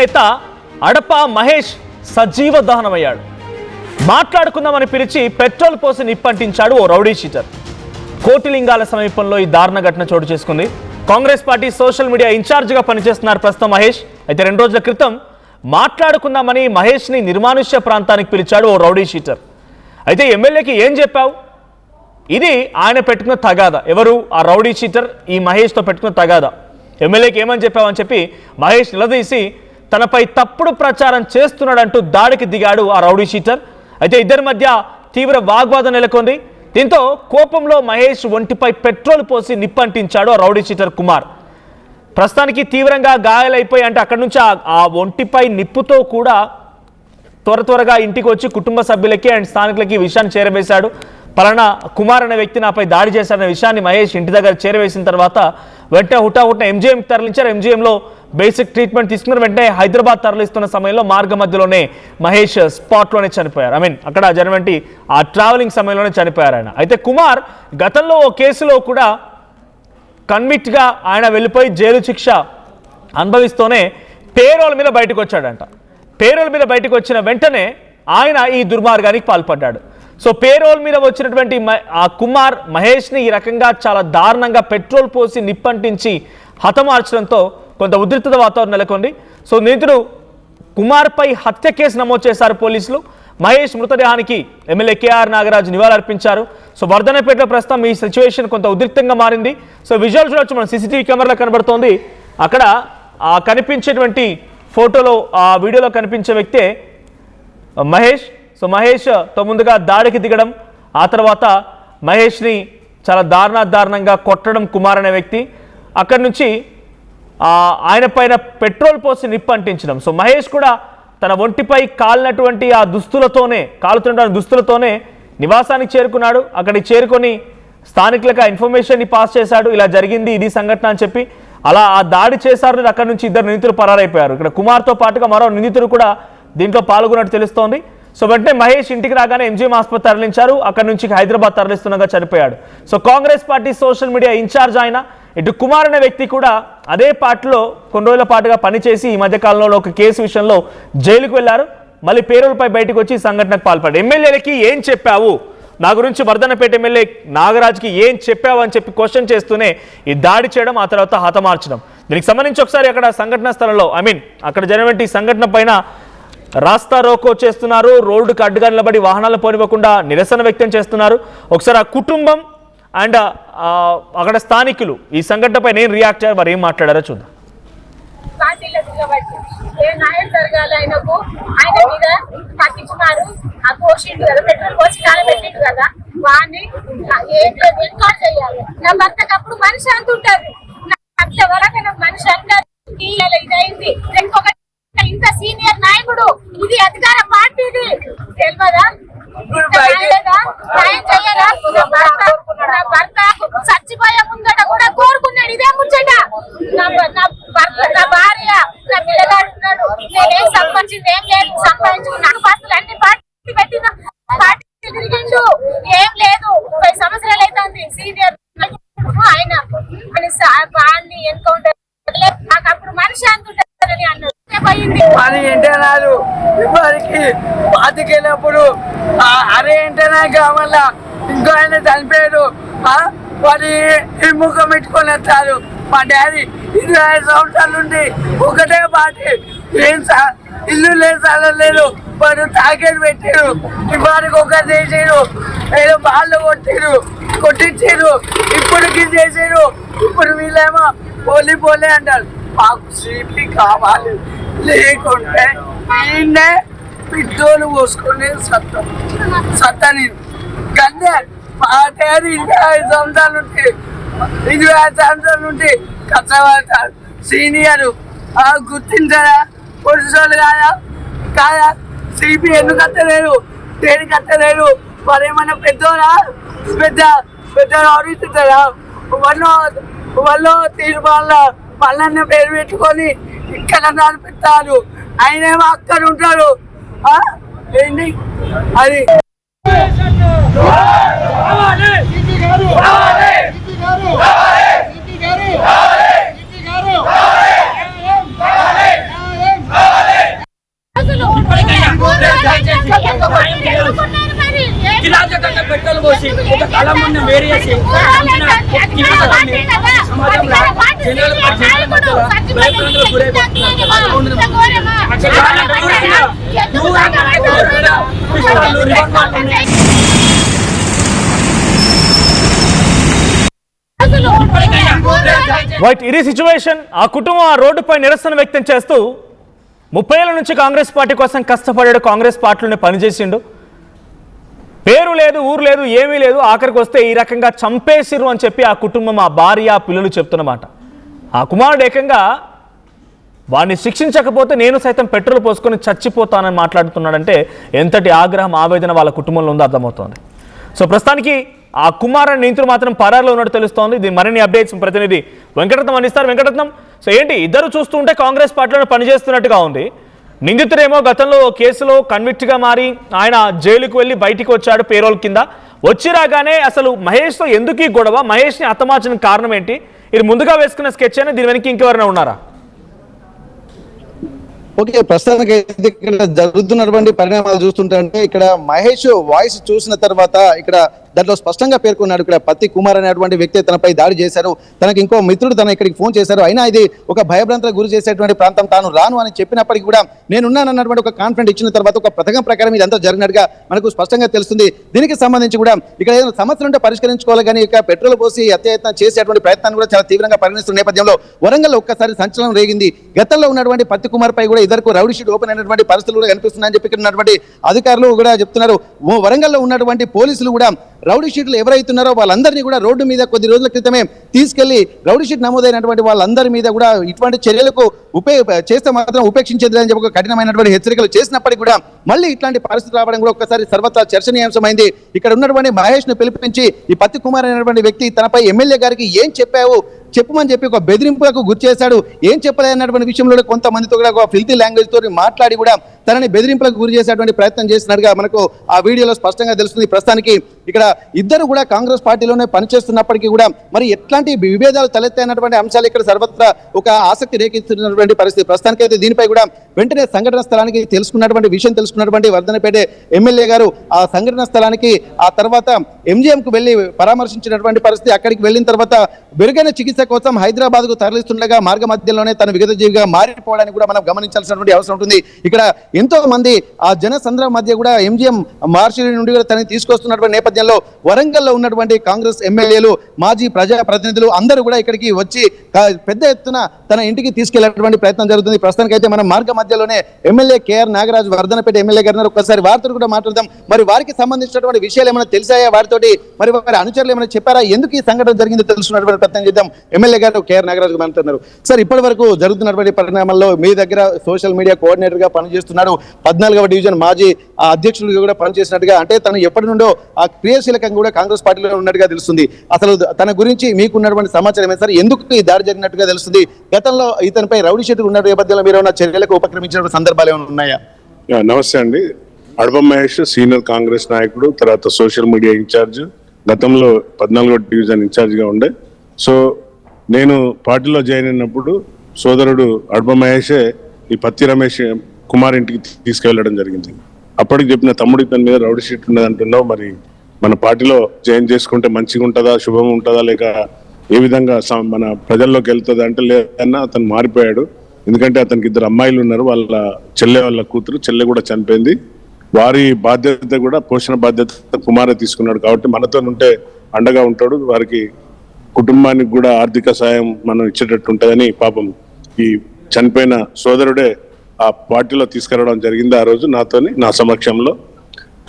నేత అడప మహేష్ సజీవ దహనమయ్యాడు. మాట్లాడుకుందామని పిలిచి పెట్రోల్ పోసి నిప్పంటించాడు ఓ రౌడీ షీటర్. కోటిలింగాల సమీపంలో ఈ దారుణ ఘటన చోటు చేసుకుంది. కాంగ్రెస్ పార్టీ సోషల్ మీడియా ఇన్ఛార్జిగా పనిచేస్తున్నారు ప్రస్తుతం మహేష్. అయితే 2 రోజుల క్రితం మాట్లాడుకుందామని మహేష్ని నిర్మానుష్య ప్రాంతానికి పిలిచాడు ఓ రౌడీ షీటర్. అయితే ఎమ్మెల్యేకి ఏం చెప్పావు? ఇది ఆయన పెట్టుకున్న తగాదా. ఎవరు? ఆ రౌడీ షీటర్ ఈ మహేష్తో పెట్టుకున్న తగాదా. ఎమ్మెల్యేకి ఏమని చెప్పావని చెప్పి మహేష్ నిలదీసి తనపై తప్పుడు ప్రచారం చేస్తున్నాడంటూ దాడికి దిగాడు ఆ రౌడీ షీటర్. అయితే ఇద్దరి మధ్య తీవ్ర వాగ్వాదం నెలకొంది. దీంతో కోపంలో మహేష్ ఒంటిపై పెట్రోల్ పోసి నిప్పంటించాడు ఆ రౌడీ షీటర్ కుమార్. ప్రస్తుతానికి తీవ్రంగా గాయాలైపోయి అంటే అక్కడి నుంచి ఆ ఒంటిపై నిప్పుతో కూడా త్వరగా ఇంటికి వచ్చి కుటుంబ సభ్యులకి అండ్ స్థానికులకి ఈ విషయాన్ని చేరవేశాడు. పలానా కుమార్ అనే వ్యక్తి నాపై దాడి చేశారనే విషయాన్ని మహేష్ ఇంటి దగ్గర చేరవేసిన తర్వాత వెంటనే హుటాహుటిన ఎంజీఎంకి తరలించారు. ఎంజీఎంలో బేసిక్ ట్రీట్మెంట్ తీసుకున్నారు. వెంటనే హైదరాబాద్ తరలిస్తున్న సమయంలో మార్గ మధ్యలోనే మహేష్ స్పాట్లోనే చనిపోయారు. అక్కడ జరిగినటువంటి ఆ ట్రావెలింగ్ సమయంలోనే చనిపోయారు ఆయన. అయితే కుమార్ గతంలో ఓ కేసులో కూడా కన్విక్ట్గా ఆయన వెళ్ళిపోయి జైలు శిక్ష అనుభవిస్తూనే పేరోల్ మీద బయటకు వచ్చాడంట. పేరోల్ మీద బయటకు వచ్చిన వెంటనే ఆయన ఈ దుర్మార్గానికి పాల్పడ్డాడు. సో పేరోల్ మీద వచ్చినటువంటి ఆ కుమార్ మహేష్ని ఈ రకంగా చాలా దారుణంగా పెట్రోల్ పోసి నిప్పంటించి హతమార్చడంతో కొంత ఉద్రిక్తత వాతావరణం నెలకొంది. సో నిందితుడు కుమార్పై హత్య కేసు నమోదు చేశారు పోలీసులు. మహేష్ మృతదేహానికి ఎమ్మెల్యే కేఆర్ నాగరాజు నివాళులర్పించారు. సో వర్ధనపేటలో ప్రస్తుతం ఈ సిచ్యువేషన్ కొంత ఉద్రిక్తంగా మారింది. సో విజువల్ చూడొచ్చు, మన సీసీటీవీ కెమెరాలో కనబడుతోంది. అక్కడ కనిపించేటువంటి ఫోటోలో ఆ వీడియోలో కనిపించే వ్యక్తే మహేష్. సో మహేష్తో ముందుగా దాడికి దిగడం, ఆ తర్వాత మహేష్ని చాలా దారుణంగా కొట్టడం కుమార్ అనే వ్యక్తి. అక్కడి నుంచి ఆయన పైన పెట్రోల్ పోసి నిప్పంటించడం. సో మహేష్ కూడా తన ఒంటిపై కాలినటువంటి ఆ కాలుతున్న దుస్తులతోనే నివాసానికి చేరుకున్నాడు. అక్కడికి చేరుకొని స్థానికులకు ఇన్ఫర్మేషన్ని పాస్ చేశాడు. ఇలా జరిగింది, ఇది సంఘటన అని చెప్పి. అలా ఆ దాడి చేశారని అక్కడి నుంచి 2 నిందితులు పరారైపోయారు. ఇక్కడ కుమార్తో పాటుగా మరో నిందితుడు కూడా దీంట్లో పాల్గొన్నట్టు తెలుస్తోంది. సో వెంటనే మహేష్ ఇంటికి రాగానే ఎంజీఎం ఆసుపత్రి తరలించారు. అక్కడి నుంచి హైదరాబాద్ తరలిస్తుండగా చనిపోయాడు. So Congress party social media incharge ఆయన. ఇటు కుమార్ అనే వ్యక్తి కూడా అదే పార్టీలో కొన్ని రోజుల పాటుగా పనిచేసి ఈ మధ్యకాలంలో ఒక కేసు విషయంలో జైలుకు వెళ్లారు. మళ్ళీ పేరోల్పై బయటకు వచ్చి సంఘటనకు పాల్పడ్డారు. ఎమ్మెల్యేలకి ఏం చెప్పావు, నా గురించి వర్ధనపేట ఎమ్మెల్యే నాగరాజ్కి ఏం చెప్పావు అని చెప్పి క్వశ్చన్ చేస్తూనే ఈ దాడి చేయడం, ఆ తర్వాత హతమార్చడం. దీనికి సంబంధించి ఒకసారి అక్కడ సంఘటన స్థలంలో అక్కడ జరిగినటువంటి సంఘటన పైన రాస్తా రోకో చేస్తున్నారు. రోడ్డుకు అడ్డుగా నిలబడి వాహనాలు పోనివ్వకుండా నిరసన వ్యక్తం చేస్తున్నారు. ఒకసారి ఆ కుటుంబం అండ్ అక్కడ స్థానికులు ఈ సంఘటనపై నేను రియాక్ట్ అయ్యారు, వారు ఏం మాట్లాడారో చూద్దాం. ఇంత సీనియర్ నాయకుడు, ఇది అధికార పార్టీది తెలియదా? భర్త చచ్చిపోయే ముందట కూడా కోరుకున్నాడు ఇదే ముచ్చట. నా భార్య, నా పిల్లగాడు ఉన్నాడు, నేనేం సంపాదించింది ఏం లేదు, సంపాదించుకున్నాను బస్సులు అన్ని పార్టీ పెట్టిన పార్టీ తిరిగిండు, ఏం లేదు. 30 సంవత్సరాలు అవుతుంది సీనియర్ ఆయన అని ఎన్కౌంటర్. నాకు అప్పుడు మనిషి అంటుంటారని అన్నాడు. అని ఇంటర్నాలు ఇప్పటికి పాతికెళ్ళినప్పుడు అరే ఇంటర్నా కావాల ఇంకో ఆయన చనిపోయారు. వారి ఈ ముఖం పెట్టుకొని వస్తారు. మా డాడీ 25 సంవత్సరాల నుండి ఒకటే పార్టీ, ఏం ఇల్లు లేదు, స్థలం లేదు. వారు తాకేది పెట్టారు, ఇవారికి ఒక చేసారు, ఏదో బాళ్ళు కొట్టించారు, ఇప్పటికి చేసారు. ఇప్పుడు వీళ్ళేమో పోలే అంటారు. మాకు సిపి కావాలి, లేకుంటే ఈయన్నే పిట్టోలు పోసుకుని సత్తని కన్నే. మా డాడీ 25 సంవత్సరాల నుండి కష్టపడతారు. సీనియర్ గుర్తించారా? పోలీసులు కాదా? సిపి ఎందుకు అత్తలేరు, దేనికి అత్తలేరు? మరి ఏమన్నా పెద్ద ఆలోచిస్తారా? వాళ్ళు తీర్మానాల పళ్ళన్న పేరు పెట్టుకొని ఇక్కడ నడిపిస్తారు. ఆయనేమో అక్కడ ఉంటాడు. ఏంటి అది? వేరు చేసి సమాజంలో జనాలు భయభ్రాంతులకు రైట్, ఇది సిచ్యువేషన్. ఆ కుటుంబం ఆ రోడ్డుపై నిరసన వ్యక్తం చేస్తూ 30 ఏళ్ల నుంచి కాంగ్రెస్ పార్టీ కోసం కష్టపడాడు, కాంగ్రెస్ పార్టీలోనే పనిచేసిండు, పేరు లేదు, ఊరు లేదు, ఏమీ లేదు, ఆఖరికి వస్తే ఈ రకంగా చంపేసిరు అని చెప్పి ఆ కుటుంబం, ఆ భార్య, ఆ పిల్లలు చెప్తున్నమాట. ఆ కుమారుడు ఏకంగా వాడిని శిక్షించకపోతే నేను సైతం పెట్రోల్ పోసుకొని చచ్చిపోతానని మాట్లాడుతున్నాడంటే ఎంతటి ఆగ్రహం, ఆవేదన వాళ్ళ కుటుంబంలో ఉందో అర్థమవుతోంది. సో ప్రస్తుతానికి ఆ కుమారుని నిందితుడు మాత్రం పరారులో ఉన్నట్టు తెలుస్తోంది. దీని మరిన్ని అప్డేట్స్ ప్రతినిధి వెంకటరత్నం అందిస్తారు. వెంకటరత్నం, సో ఏంటి ఇద్దరు చూస్తుంటే కాంగ్రెస్ పార్టీలో పనిచేస్తున్నట్టుగా ఉంది. నిందితుడేమో గతంలో కేసులో కన్విక్ట్గా మారి ఆయన జైలుకు వెళ్ళి బయటికి వచ్చాడు పేరోల్ కింద. వచ్చి రాగానే అసలు మహేష్తో ఎందుకు ఈ గొడవ, మహేష్ని హతమార్చిన కారణం ఏంటి? ఇది ముందుగా వేసుకున్న స్కెచ్ అయినా దీని వెనక ఇంకెవరైనా ఉన్నారా? ఓకే, ప్రస్తుతానికి ఇక్కడ జరుగుతున్నటువంటి పరిణామాలు చూస్తుంటే ఇక్కడ మహేష్ వాయిస్ చూసిన తర్వాత ఇక్కడ దాంట్లో స్పష్టంగా పేర్కొన్నాడు. ఇక్కడ పత్తి కుమార్ అనేటువంటి వ్యక్తి తనపై దాడి చేశారు, తనకి ఇంకో మిత్రుడు తన ఇక్కడికి ఫోన్ చేశారు, అయినా ఇది ఒక భయభ్రాంతులకు గురి చేసేటువంటి ప్రాంతం, తాను రాను అని చెప్పినప్పటికీ కూడా నేనున్నానన్నటువంటి ఒక కాన్ఫిడెంట్ ఇచ్చిన తర్వాత ఒక పథకం ప్రకారం ఇదంతా జరిగినట్టుగా మనకు స్పష్టంగా తెలుస్తుంది. దీనికి సంబంధించి కూడా ఇక్కడ ఏదైనా సమస్యలు ఉంటే పరిష్కరించుకోవాలి, కానీ ఇక పెట్రోల్ పోసి హత్యాయత్నం చేసేటువంటి ప్రయత్నాన్ని కూడా చాలా తీవ్రంగా పరిగణిస్తున్న నేపథ్యంలో వరంగల్లో ఒక్కసారి సంచలనం రేగింది. గతంలో ఉన్నటువంటి పత్తి కుమార్ పై కూడా ఇద్దరు రౌడీ షీట్ ఓపెన్ అయినటువంటి పరిస్థితులు కూడా కనిపిస్తున్నాయని చెప్పి ఇక్కడ ఉన్నటువంటి అధికారులు కూడా చెప్తున్నారు. వరంగల్లో ఉన్నటువంటి పోలీసులు కూడా రౌడీ షీట్లు ఎవరైతున్నారో వాళ్ళందరినీ కూడా రోడ్డు మీద కొద్ది రోజుల క్రితమే తీసుకెళ్లి రౌడీ షీట్ నమోదైనటువంటి వాళ్ళందరి మీద కూడా ఇటువంటి చర్యలకు చేస్తే మాత్రం ఉపేక్షించేది అని చెప్పి కఠినమైనటువంటి హెచ్చరికలు చేసినప్పటికీ కూడా మళ్ళీ ఇట్లాంటి పరిస్థితి రావడం కూడా ఒక్కసారి సర్వత్రా చర్చనీయాంశమైంది. ఇక్కడ ఉన్నటువంటి మహేష్ ను పిలిపించి ఈ పత్తి కుమార్ అనేటువంటి వ్యక్తి తనపై ఎమ్మెల్యే గారికి ఏం చెప్పావు చెప్పమని చెప్పి ఒక బెదిరింపులకు గురి చేశాడు, ఏం చెప్పలేనటువంటి విషయంలో కొంతమందితో కూడా ఒక ఫిల్తీ లాంగ్వేజ్ తోటి మాట్లాడి కూడా తనని బెదిరింపులకు గురి చేసేటువంటి ప్రయత్నం చేసినట్టుగా మనకు ఆ వీడియోలో స్పష్టంగా తెలుస్తుంది. ప్రస్తుతానికి ఇక్కడ ఇద్దరు కూడా కాంగ్రెస్ పార్టీలోనే పనిచేస్తున్నప్పటికీ కూడా మరి ఎట్లాంటి విభేదాలు తలెత్తాయినటువంటి అంశాలు ఇక్కడ సర్వత్రా ఒక ఆసక్తి రేకెత్తున్నటువంటి పరిస్థితి. ప్రస్తుతానికి అయితే దీనిపై కూడా వెంటనే సంఘటన స్థలానికి తెలుసుకున్నటువంటి వర్ధనపేట ఎమ్మెల్యే గారు ఆ సంఘటన స్థలానికి ఆ తర్వాత ఎంజీఎంకు వెళ్లి పరామర్శించినటువంటి పరిస్థితి. అక్కడికి వెళ్ళిన తర్వాత మెరుగైన చికిత్స కోసం హైదరాబాద్ కు తరలిస్తుండగా మార్గ మధ్యలోనే తన విగత జీవిగా మారిపోవడానికి కూడా మనం గమనించాల్సినటువంటి అవసరం ఉంటుంది. ఇక్కడ ఎంతో మంది ఆ జన సంద్రం మధ్య కూడా ఎంజీఎం మార్షల్ నుండి కూడా తనని తీసుకొస్తున్నటువంటి నేపథ్యంలో వరంగల్లో ఉన్నటువంటి కాంగ్రెస్ ఎమ్మెల్యేలు, మాజీ ప్రజాప్రతినిధులు అందరూ కూడా ఇక్కడికి వచ్చి పెద్ద ఎత్తున తన ఇంటికి తీసుకెళ్లేటువంటి ప్రయత్నం జరుగుతుంది. ప్రస్తుతానికి అయితే మనం మార్గ మధ్యలోనే MLA KR Nagaraju Wardhannapet MLA గారు ఒక్కసారి వారితో కూడా మాట్లాడదాం. మరి వారికి సంబంధించినటువంటి విషయాలు ఏమైనా తెలిసాయా వారితోటి, మరి వారి అనుచరులు ఏమైనా చెప్పారా, ఎందుకు ఈ సంఘటన జరిగిందో తెలుసుకున్నటువంటి ప్రయత్నం చేద్దాం. ఎమ్మెల్యే గారు కేఆర్ నాగరాజు మాట్లాడుతున్నారు. సార్, ఇప్పటి వరకు జరుగుతున్నటువంటి పరిణామాల్లో మీ దగ్గర సోషల్ మీడియా కోఆర్డినేటర్ గా పనిచేస్తున్నాడు, 14వ డివిజన్ మాజీ అధ్యక్షుడిగా కూడా పనిచేసినట్టుగా, అంటే తను ఎప్పటి నుండో ఆ క్రియాశీలకంగా కూడా కాంగ్రెస్ పార్టీలో ఉన్నట్టుగా తెలుస్తుంది. అసలు తన గురించి మీకు ఉన్నటువంటి సమాచారం ఏంటి సార్? ఎందుకు ఈ దాడి జరిగినట్టుగా తెలుస్తుంది? గతంలో ఇతనిపై రౌడీ షీట్ ఉన్న నేపథ్యంలో మీరు ఉన్న చర్యలకు ఉపక్రమించిన సందర్భాలు ఏమైనా ఉన్నాయా? నమస్తే అండి. అడప మహేష్ సీనియర్ కాంగ్రెస్ నాయకుడు, తర్వాత సోషల్ మీడియా ఇన్ఛార్జ్, గతంలో 14వ డివిజన్ ఇన్ఛార్జ్ గా ఉండే. సో నేను పార్టీలో జాయిన్ అయినప్పుడు సోదరుడు అడప మహేషే ఈ పత్తి రమేష్ కుమార్ ఇంటికి తీసుకెళ్లడం జరిగింది. అప్పటికి చెప్పిన తమ్ముడు ఇతని మీద రౌడీ షీట్ ఉన్నది అంటున్నావు, మరి మన పార్టీలో జాయిన్ చేసుకుంటే మంచిగా ఉంటుందా, శుభం ఉంటుందా, లేక ఏ విధంగా మన ప్రజల్లోకి వెళ్తుందా అంటే లేదన్నా అతను మారిపోయాడు. ఎందుకంటే అతనికి 2 అమ్మాయిలు ఉన్నారు, వాళ్ళ కూతురు చెల్లె కూడా చనిపోయింది. వారి బాధ్యత కూడా పోషణ బాధ్యత కుమారే తీసుకున్నాడు కాబట్టి మనతో ఉంటే అండగా ఉంటాడు, వారికి కుటుంబానికి కూడా ఆర్థిక సాయం మనం ఇచ్చేటట్టు ఉంటుందని పాపం ఈ చనిపోయిన సోదరుడే ఆ పార్టీలో తీసుకురావడం జరిగింది ఆ రోజు నాతోని, నా సమక్షంలో.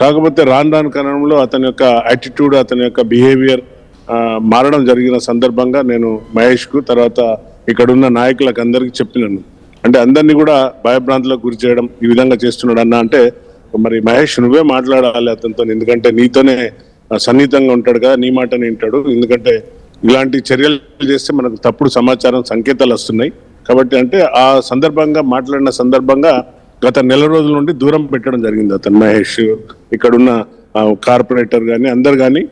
కాకపోతే రాను కాలంలో అతని యొక్క యాటిట్యూడ్, అతని యొక్క బిహేవియర్ మారడం జరిగిన సందర్భంగా నేను మహేష్కు తర్వాత ఇక్కడున్న నాయకులకు అందరికీ చెప్పినాను. అంటే అందరినీ కూడా భయభ్రాంతులకు గురి చేయడం ఈ విధంగా చేస్తున్నాడు అన్న అంటే, మరి మహేష్ నువ్వే మాట్లాడాలి అతనితో, ఎందుకంటే నీతోనే సన్నిహితంగా ఉంటాడు కదా, నీ మాటనే వింటాడు. ఎందుకంటే ఇలాంటి చర్యలు చేస్తే మనకు తప్పుడు సమాచారం, సంకేతాలు వస్తున్నాయి కాబట్టి అంటే ఆ సందర్భంగా మాట్లాడిన సందర్భంగా గత నెల రోజుల నుండి దూరం పెట్టడం జరిగింది అతను మహేష్. ఇక్కడున్న కార్పొరేటర్ కానీ అందరు కానీ,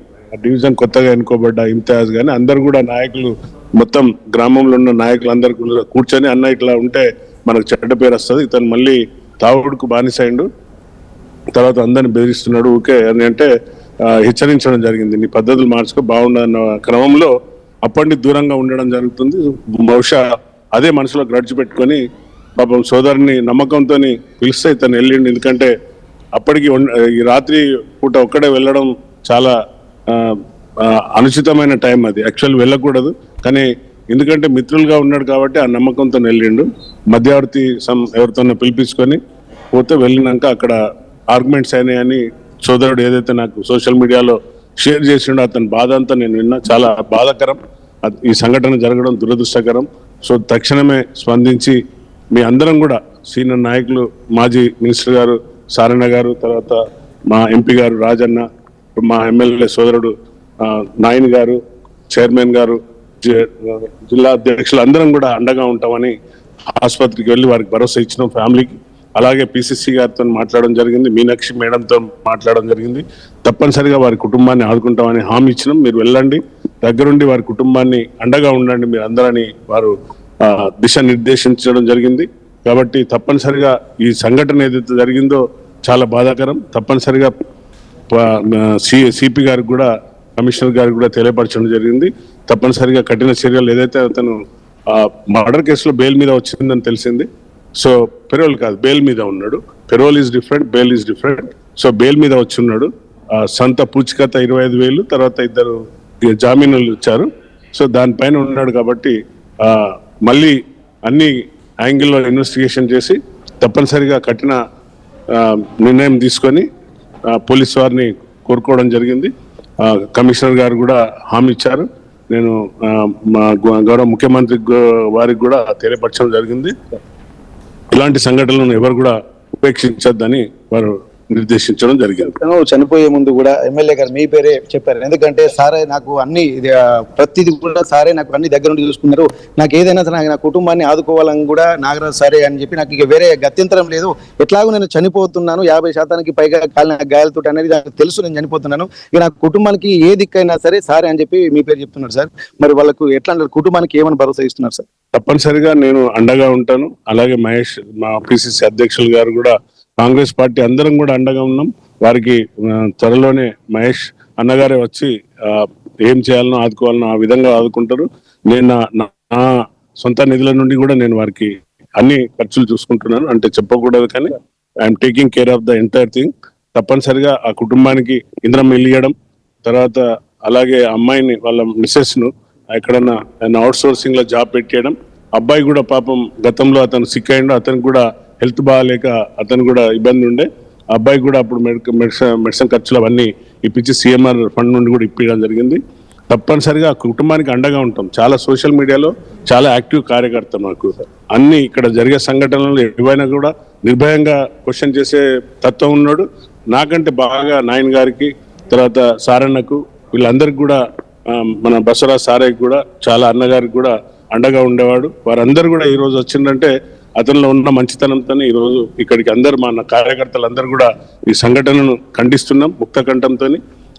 డివిజన్ కొత్తగా ఎన్నుకోబడ్డ ఇంతియాజ్ కానీ అందరు కూడా నాయకులు, మొత్తం గ్రామంలో ఉన్న నాయకులు అందరు కూర్చొని అన్న ఇట్లా ఉంటే మనకు చెడ్డ పేరు వస్తుంది, ఇతను మళ్ళీ తాగుడుకు బానిసైండు, తర్వాత అందరిని బెదిరిస్తున్నాడు ఊకే అని అంటే హెచ్చరించడం జరిగింది. నీ పద్ధతులు మార్చుకో బాగుండన్న క్రమంలో అప్పటి దూరంగా ఉండడం జరుగుతుంది. బహుశా అదే మనసులో గ్రడ్జ్ పెట్టుకొని పాపం సోదరుని నమ్మకంతో పిలిస్తే తను వెళ్ళిండు. ఎందుకంటే అప్పటికి ఈ రాత్రి పూట ఒక్కడే వెళ్ళడం చాలా అనుచితమైన టైం. అది యాక్చువల్ వెళ్ళకూడదు, కానీ ఎందుకంటే మిత్రులుగా ఉన్నాడు కాబట్టి ఆ నమ్మకంతో వెళ్ళిండు. మధ్యవర్తి ఎవరితోనో పిలిపించుకొని పోతే వెళ్ళినాక అక్కడ ఆర్గ్యుమెంట్స్ అయినాయని సోదరుడు ఏదైతే నాకు సోషల్ మీడియాలో షేర్ చేసిండో అతని బాధ అంతా నేను విన్నా. చాలా బాధాకరం ఈ సంఘటన జరగడం, దురదృష్టకరం. సో తక్షణమే స్పందించి మీ అందరం కూడా సీనియర్ నాయకులు, మాజీ మినిస్టర్ గారు సారణ గారు, తర్వాత మా ఎంపీ గారు రాజన్న, మా ఎమ్మెల్యే సోదరుడు నాయన్ గారు, చైర్మన్ గారు, జిల్లా అధ్యక్షులు అందరం కూడా అండగా ఉంటామని ఆసుపత్రికి వెళ్ళి వారికి భరోసా ఇచ్చినాం ఫ్యామిలీకి. అలాగే పిసిసి గారితో మాట్లాడడం జరిగింది, మీనాక్షి మేడంతో మాట్లాడడం జరిగింది. తప్పనిసరిగా వారి కుటుంబాన్ని ఆదుకుంటామని హామీ ఇచ్చినాం. మీరు వెళ్ళండి, దగ్గరుండి వారి కుటుంబాన్ని అండగా ఉండండి మీరు అందరని వారు దిశ నిర్దేశించడం జరిగింది. కాబట్టి తప్పనిసరిగా ఈ సంఘటన ఏదైతే జరిగిందో చాలా బాధాకరం. తప్పనిసరిగా సిపి గారికి కూడా, కమిషనర్ గారికి కూడా తెలియపరచడం జరిగింది. తప్పనిసరిగా కఠిన చర్యలు, ఏదైతే అతను మర్డర్ కేసులో బెయిల్ మీద వచ్చిందని తెలిసింది. సో పెరోల్ కాదు, బెయిల్ మీద ఉన్నాడు. Parole is different, bail is different. So bail మీద వచ్చి ఉన్నాడు. సొంత పూచికత 25,000, తర్వాత 2 జామీనులు ఇచ్చారు. సో దానిపైన ఉన్నాడు కాబట్టి మళ్ళీ అన్ని యాంగిల్లో ఇన్వెస్టిగేషన్ చేసి తప్పనిసరిగా కఠిన నిర్ణయం తీసుకొని పోలీస్ వారిని కోరుకోవడం జరిగింది. కమిషనర్ గారు కూడా హామీ ఇచ్చారు. నేను మా గౌరవ ముఖ్యమంత్రి వారికి కూడా తెలియపరచడం జరిగింది. ఇలాంటి సంఘటనలను ఎవరు కూడా ఉపేక్షించొద్దని వారు నిర్దేశించడం జరిగింది. చనిపోయే ముందు కూడా ఎమ్మెల్యే గారు మీ పేరే చెప్పారు. ఎందుకంటే సారే నాకు అన్ని ప్రతిదీ కూడా సారే నాకు అన్ని దగ్గర నుండి చూసుకున్నారు. నాకు ఏదైనా సరే నా కుటుంబాన్ని ఆదుకోవాలని కూడా నాగరాజు సారే అని చెప్పి నాకు ఇక వేరే గత్యంతరం లేదు. ఎట్లాగో నేను చనిపోతున్నాను, 50% పైగా కాలిన గాయాలతో అనేది నాకు తెలుసు, నేను చనిపోతున్నాను. ఇక నా కుటుంబానికి ఏ దిక్కైనా సరే సారే అని చెప్పి మీ పేరు చెప్తున్నారు సార్. మరి వాళ్ళకు ఎట్లా కుటుంబానికి ఏమని భరోసా ఇస్తున్నారు సార్? తప్పనిసరిగా నేను అండగా ఉంటాను. అలాగే మహేష్, మా పిసిసి అధ్యక్షులు గారు కూడా, కాంగ్రెస్ పార్టీ అందరం కూడా అండగా ఉన్నాం. వారికి త్వరలోనే మహేష్ అన్నగారే వచ్చి ఏం చేయాలనో ఆదుకోవాలనో ఆ విధంగా ఆదుకుంటారు. నేను నా సొంత నిధుల నుండి కూడా నేను వారికి అన్ని ఖర్చులు చూసుకుంటున్నాను. అంటే చెప్పకూడదు, కానీ I'm taking care of the entire thing. తప్పనిసరిగా ఆ కుటుంబానికి ఇంద్రం ఇయ్యడం, తర్వాత అలాగే అమ్మాయిని, వాళ్ళ మిస్సెస్ ను ఎక్కడన్నా అవుట్ సోర్సింగ్ లో జాబ్ పెట్టేయడం. అబ్బాయి కూడా పాపం గతంలో అతను సిక్ అయ్యిండు, అతనికి కూడా హెల్త్ బాగాలేక అతను కూడా ఇబ్బంది ఉండే. అబ్బాయి కూడా అప్పుడు మెడిసిన్ ఖర్చులు అవన్నీ ఇప్పించి సిఎంఆర్ ఫండ్ నుండి కూడా ఇప్పించడం జరిగింది. తప్పనిసరిగా కుటుంబానికి అండగా ఉంటాం. చాలా సోషల్ మీడియాలో చాలా యాక్టివ్ కార్యకర్త మాకు. అన్ని ఇక్కడ జరిగే సంఘటనలు ఏవైనా కూడా నిర్భయంగా క్వశ్చన్ చేసే తత్వం ఉన్నాడు. నాకంటే బాగా నాయన్ గారికి, తర్వాత సారన్నకు, వీళ్ళందరికీ కూడా, మన బసవరాజ్ సారయ్యకి కూడా, చాలా అన్నగారికి కూడా అండగా ఉండేవాడు. వారందరూ కూడా ఈ రోజు వచ్చిందంటే అతనిలో ఉన్న మంచితనంతో ఈ రోజు ఇక్కడికి అందరు మన కార్యకర్తలు అందరూ కూడా ఈ సంఘటనను ఖండిస్తున్నాం ముక్త కంఠంతో.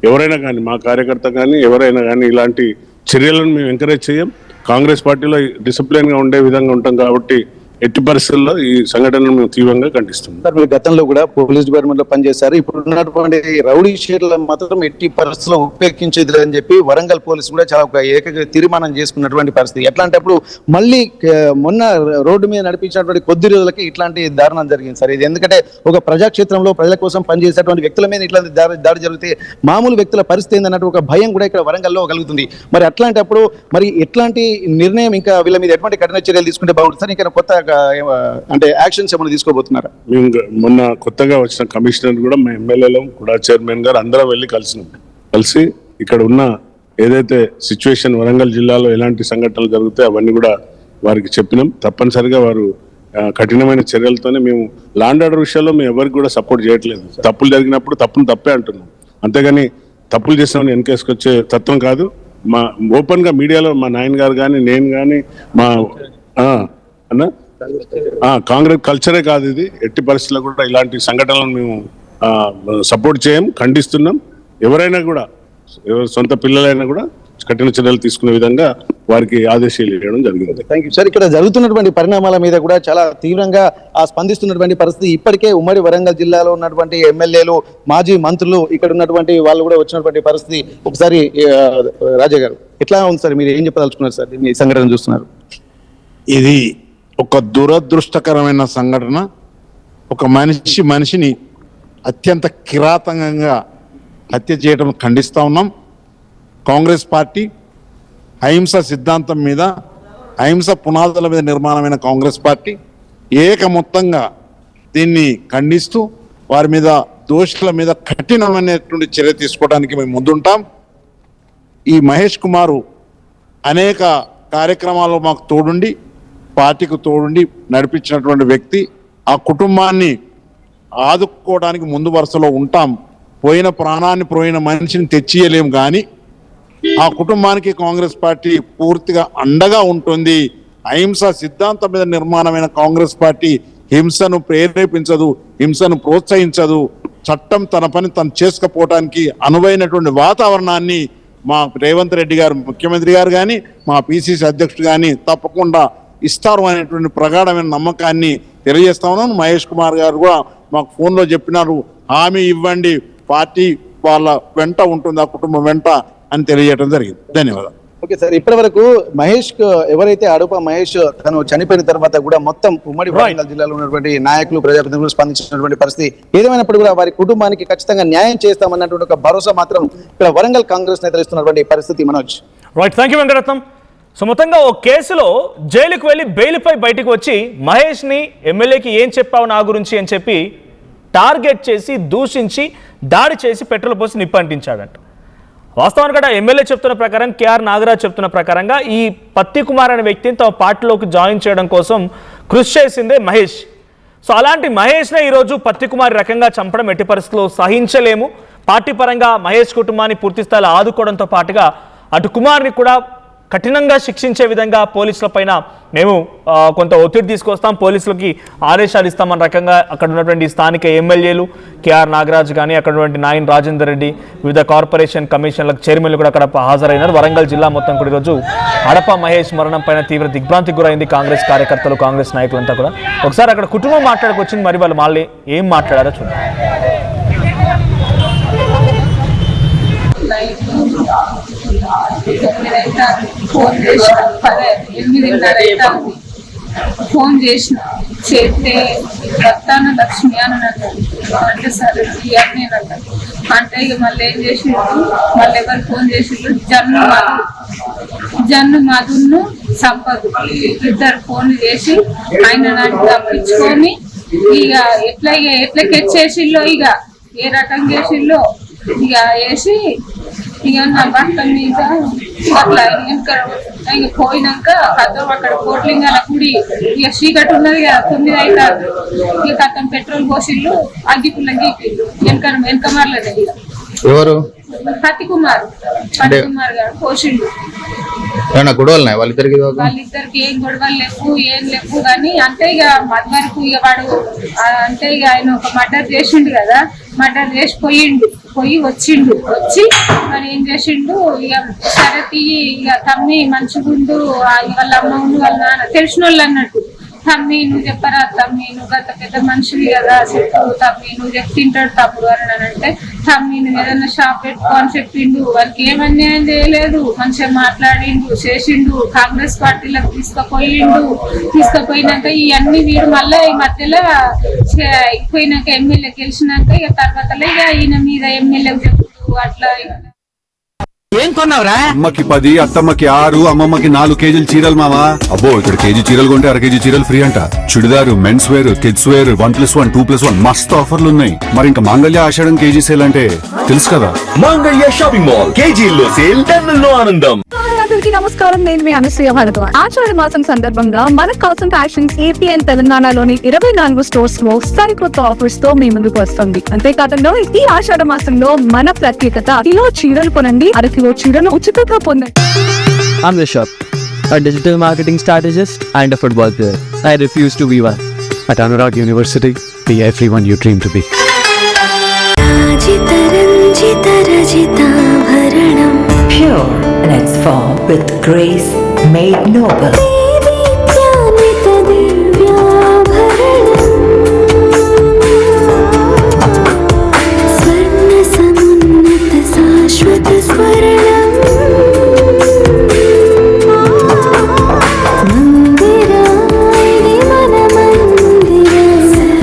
ఎవరైనా కానీ, మా కార్యకర్త కానీ ఎవరైనా కానీ ఇలాంటి చర్యలను మేము ఎంకరేజ్ చేయం. కాంగ్రెస్ పార్టీలో డిసిప్లిన్ గా ఉండే విధంగా ఉంటాం కాబట్టి ఎట్టి పరిస్థితుల్లో ఈ సంఘటనను మేము తీవ్రంగా ఖండిస్తున్నాం. సార్, మీరు గతంలో కూడా పోలీస్ డిపార్ట్మెంట్ లో పనిచేశారు. ఇప్పుడు ఉన్నటువంటి రౌడీ షీట్ల మాత్రం ఎట్టి పరిస్థితుల్లో ఉపేక్షించేది అని చెప్పి వరంగల్ పోలీసు కూడా చాలా ఒక ఏకైక తీర్మానం చేసుకున్నటువంటి పరిస్థితి. ఎట్లాంటప్పుడు మళ్ళీ మొన్న రోడ్డు మీద నడిపించినటువంటి కొద్ది రోజులకి ఇట్లాంటి దారుణం జరిగింది సార్. ఇది ఎందుకంటే ఒక ప్రజాక్షేత్రంలో ప్రజల కోసం పనిచేసేటువంటి వ్యక్తుల మీద ఇట్లాంటి దాడి జరిగితే మామూలు వ్యక్తుల పరిస్థితి ఏందన్నట్టు ఒక భయం కూడా ఇక్కడ వరంగల్లో కలుగుతుంది. మరి అట్లాంటప్పుడు మరి ఎట్లాంటి నిర్ణయం, ఇంకా వీళ్ళ మీద ఎటువంటి కఠిన చర్యలు తీసుకుంటే బాగుంటుంది సార్? ఇంకా కొత్త అంటే యాక్షన్స్ ఏమైనా తీసుకోబోతున్నారా? మేము మొన్న కొత్తగా వచ్చిన కమిషనర్ కూడా, మా ఎమ్మెల్యేలు కూడా, చైర్మన్ గారు అందరం వెళ్ళి కలిసి ఇక్కడ ఉన్న ఏదైతే సిచ్యువేషన్ వరంగల్ జిల్లాలో ఎలాంటి సంఘటనలు జరుగుతాయి అవన్నీ కూడా వారికి చెప్పినాం. తప్పనిసరిగా వారు కఠినమైన చర్యలతోనే, మేము లాండ్ ఆర్డర్ విషయాల్లో మేము ఎవరికి కూడా సపోర్ట్ చేయట్లేదు. తప్పులు జరిగినప్పుడు తప్పును తప్పే అంటున్నాం, అంతేగాని తప్పులు చేసినామని వెనకేసుకొచ్చే తత్వం కాదు. మా ఓపెన్ గా మీడియాలో మా నాయన్ గారు కానీ, నేను కానీ, మా అన్న కాంగ్రెస్ కల్చరే కాదు ఇది. ఎట్టి పరిస్థితుల్లో కూడా ఇలాంటి సంఘటనలను మేము సపోర్ట్ చేయం, ఖండిస్తున్నాం. ఎవరైనా కూడా ఎవరు సొంత పిల్లలైనా కూడా కఠిన చర్యలు తీసుకునే విధంగా వారికి ఆదేశాలు ఇవ్వడం జరిగింది. Thank you sir. ఇక్కడ జరుగుతున్నటువంటి పరిణామాల మీద కూడా చాలా తీవ్రంగా స్పందిస్తున్నటువంటి పరిస్థితి. ఇప్పటికే ఉమ్మడి వరంగల్ జిల్లాలో ఉన్నటువంటి ఎమ్మెల్యేలు, మాజీ మంత్రులు, ఇక్కడ ఉన్నటువంటి వాళ్ళు కూడా వచ్చినటువంటి పరిస్థితి. ఒకసారి రాజా గారు ఎట్లా ఉంది సార్, మీరు ఏం చెప్పదలుచుకున్నారు సార్ ఈ సంఘటన చూస్తున్నారు? ఇది ఒక దురదృష్టకరమైన సంఘటన. ఒక మనిషిని అత్యంత కిరాతకంగా హత్య చేయడం ఖండిస్తూ ఉన్నాం. కాంగ్రెస్ పార్టీ అహింస సిద్ధాంతం మీద, అహింస పునాదుల మీద నిర్మాణమైన కాంగ్రెస్ పార్టీ ఏకమొత్తంగా దీన్ని ఖండిస్తూ వారి మీద, దోషుల మీద కఠినమైనటువంటి చర్య తీసుకోవడానికి మేము ముందుంటాం. ఈ మహేష్ కుమారు అనేక కార్యక్రమాల్లో మాకు తోడుండి, పార్టీకి తోడుండి నడిపించినటువంటి వ్యక్తి. ఆ కుటుంబాన్ని ఆదుకోవడానికి ముందు వరుసలో ఉంటాం. పోయిన ప్రాణాన్ని, పోయిన మనిషిని తెచ్చియలేం, కానీ ఆ కుటుంబానికి కాంగ్రెస్ పార్టీ పూర్తిగా అండగా ఉంటుంది. అహింస సిద్ధాంతం మీద నిర్మాణమైన కాంగ్రెస్ పార్టీ హింసను ప్రేరేపించదు, హింసను ప్రోత్సహించదు. చట్టం తన పని తను చేసుకపోవడానికి అనువైనటువంటి వాతావరణాన్ని మా రేవంత్ రెడ్డి గారు, ముఖ్యమంత్రి గారు కానీ, మా పిసిసి అధ్యక్షుడు కానీ తప్పకుండా ఇస్తారు అనేటువంటి ప్రగాఢమైన నమ్మకాన్ని తెలియజేస్తా ఉన్నాను. మహేష్ కుమార్ గారు కూడా మాకు ఫోన్లో చెప్పినారు, హామీ ఇవ్వండి, పార్టీ వాళ్ళ వెంట ఉంటుంది, ఆ కుటుంబం వెంట అని తెలియజేయడం జరిగింది. ధన్యవాదాలు. ఓకే సార్, ఇప్పటి వరకు మహేష్ ఎవరైతే అడుప మహేష్ తను చనిపోయిన తర్వాత కూడా మొత్తం ఉమ్మడి వరంగల్ జిల్లాలో ఉన్నటువంటి నాయకులు, ప్రజాప్రతినిధులు స్పందించినటువంటి పరిస్థితి. ఏదేమైనప్పుడు కూడా వారి కుటుంబానికి ఖచ్చితంగా న్యాయం చేస్తామన్నటువంటి ఒక భరోసా మాత్రం ఇక్కడ వరంగల్ కాంగ్రెస్ నేతలు ఇస్తున్నటువంటి పరిస్థితి. Manoj right, thank you Venkataratnam. So మొత్తంగా ఓ కేసులో జైలుకు వెళ్ళి బెయిల్పై బయటకు వచ్చి మహేష్ని ఎమ్మెల్యేకి ఏం చెప్పావు నా గురించి అని చెప్పి టార్గెట్ చేసి, దూషించి, దాడి చేసి పెట్రోల్ పోసి నిప్పంటించాడంట. వాస్తవానికి కూడా ఎమ్మెల్యే చెప్తున్న ప్రకారం, కేఆర్ నాగరాజ్ చెప్తున్న ప్రకారంగా ఈ పత్తి కుమార్ అనే వ్యక్తిని తమ పార్టీలోకి జాయిన్ చేయడం కోసం కృషి చేసిందే మహేష్. సో అలాంటి మహేష్నే ఈరోజు పత్తి కుమార్ రకంగా చంపడం ఎట్టి పరిస్థితుల్లో సహించలేము. పార్టీ పరంగా మహేష్ కుటుంబాన్ని పూర్తి స్థాయిలో ఆదుకోవడంతో పాటుగా అటు కుమార్ని కూడా కఠినంగా శిక్షించే విధంగా పోలీసుల పైన మేము కొంత ఒత్తిడి తీసుకొస్తాం, పోలీసులకి ఆదేశాలు ఇస్తామన్న రకంగా అక్కడ ఉన్నటువంటి స్థానిక ఎమ్మెల్యేలు, కేఆర్ నాగరాజ్ కానీ, అక్కడ ఉన్నటువంటి నాయన్ రాజేందర్ రెడ్డి, వివిధ కార్పొరేషన్ కమిషన్లకు చైర్మన్లు కూడా అక్కడ హాజరైనారు. వరంగల్ జిల్లా మొత్తం కూడా ఈరోజు అడప మహేష్ మరణం పైన తీవ్ర దిగ్భ్రాంతికి గురైంది కాంగ్రెస్ కార్యకర్తలు, కాంగ్రెస్ నాయకులంతా కూడా. ఒకసారి అక్కడ కుటుంబం మాట్లాడుకొచ్చింది, మరి వాళ్ళు మళ్ళీ ఏం మాట్లాడారో చూద్దాం. ఫోన్ చేసిన 8:30 ఫోన్ చేసిన చేస్తే రత్తాన లక్ష్మి అని అన్నాడు. అంటే సరే ఇవన్నీ అన్నాడు. అంటే ఇక మళ్ళీ ఏం చేసిండు, మళ్ళీ ఎవరు ఫోన్ చేసిండు, జన్ను మధును సంపదు ఇద్దరు ఫోన్లు చేసి ఆయన నాకు తప్పించుకొని ఇక ఎట్లా చేసిల్లో, ఇక ఏ రకం చేసిల్లో ఇక వేసి ఇక నా భర్త మీద అట్లా ఇక పోయినాక కథం అక్కడ కోట్లింగాల గుడి ఇక చీకటి ఉన్నది కదా, 9 అవుతారు. ఇక కథం పెట్రోల్ పోసిళ్ళు, అగ్గిపుల్ల గీపిళ్ళు వెనక మరలేదు. ఇక ఎవరు? పత్తి కుమార్ గారు పోసిండు. గొడవలు వాళ్ళిద్దరికి ఏం గొడవలు లేవు కానీ అంటే ఇక మధ్యవరకు ఇక వాడు అంటే ఇక ఆయన ఒక మర్డర్ చేసిండు కదా, మర్డర్ చేసి వచ్చి మరి ఏం చేసిండు, ఇక సరే తీయి ఇక తమ్మి మంచిగుండు, వాళ్ళ అమ్మ ఉండు, వాళ్ళ నాన్న తెలిసిన వాళ్ళు అన్నట్టు, తమ్మి నువ్వు చెప్పరా, తమ్మి నువ్వు గత పెద్ద మనిషివి కదా, చెప్పు తమ్మి నువ్వు తింటాడు తప్పుడు అని అంటే, తమ్మి నువ్వు ఏదైనా షాప్ పెట్టుకో అని చెప్పిండు. వాళ్ళకి ఏం అన్యాయం చేయలేదు, మంచిగా మాట్లాడిండు, చేసిండు, కాంగ్రెస్ పార్టీలకు తీసుకుపోయినాక ఇవన్నీ వీడు మళ్ళీ ఈ మధ్యలో పోయినాక ఎమ్మెల్యే గెలిచినాక ఇక తర్వాత ఇక ఈయన మీద ఎమ్మెల్యేకి చెప్పుడు అట్లా. ఏం కొన్నావురా? అమ్మకి 10, అత్తమ్మకి 6, అమ్మమ్మకి 4 కేజీలు చీరలు మావా. అబ్బో, ఇక్కడ కేజీ చీరలు కొంటే 1/2 కేజీ చీరలు ఫ్రీ అంట. Churidar, men's wear, kids wear 1+1, 2+1 మస్తు ఆఫర్లు ఉన్నాయి. మరి ఇంకా మాంగళ్య ఆషాఢం కేజీ సేల్ అంటే తెలుసు కదా. మాంగళ్య షాపింగ్ మాల్ కేజీల్లో సేల్, టన్నుల్లో ఆనందం. నమస్కారం, నేను మీ అనసూయ భరద్వాజ్. ఆషాఢ మాసం సందర్భంగా మన కాసం ఫ్యాషన్స్ ఏపీ అండ్ తెలంగాణలోని 24 స్టోర్స్ లో సరికొత్త ఆఫర్స్ తో మీ ముందుకు వస్తుంది. అంతేకాదంలో ఈ ఆషాఢ మాసంలో మన ప్రత్యేకత, కిలో చీరలు కొనండి, 1/2 కిలో చీరలు ఉచితంగా పొందండి. I'm Rishabh, a digital marketing strategist and a football player. I refuse to be one. At Anurag University, be everyone you dream to be. pure in its form with grace made noble.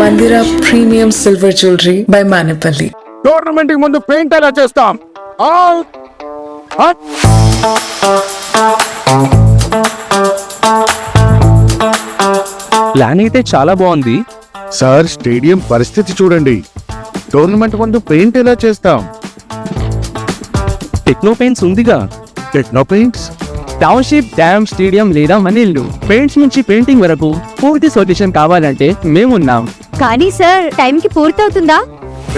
Mandira Premium Silver Jewelry by Manipali. Tournament ముందు paint ఎలా చేస్తాం plan అయితే చాలా బాగుంది. Sir stadium పరిస్థితి చూడండి. Tournament ముందు paint ఎలా చేస్తాం? టెక్నో పెయింట్స్ ఉందిగా. Techno paints, township, dam, stadium లేదా మనీళ్ళు, పెయింట్స్ నుంచి పెయింటింగ్ వరకు పూర్తి సొల్యూషన్ కావాలంటే మేమున్నాం. కానీ సార్ టైం కి పూర్తవుతుందా?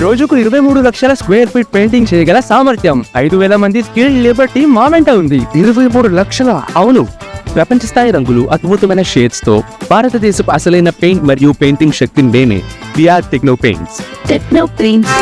రోజుకు 23 లక్షల స్క్వేర్ ఫీట్ పెయింటింగ్ చేయగల సామర్థ్యం, 5,000 మంది స్కిల్డ్ లేబర్ టీం మా వెంట ఉంది. 23 లక్షల? అవును. ప్రపంచ స్థాయి రంగులు, అద్భుతమైన షేడ్స్ తో భారతదేశపు అసలైన పెయింట్ మరియు పెయింటింగ్ శక్తిని నేనే. VR Techno Paints. Techno Paints.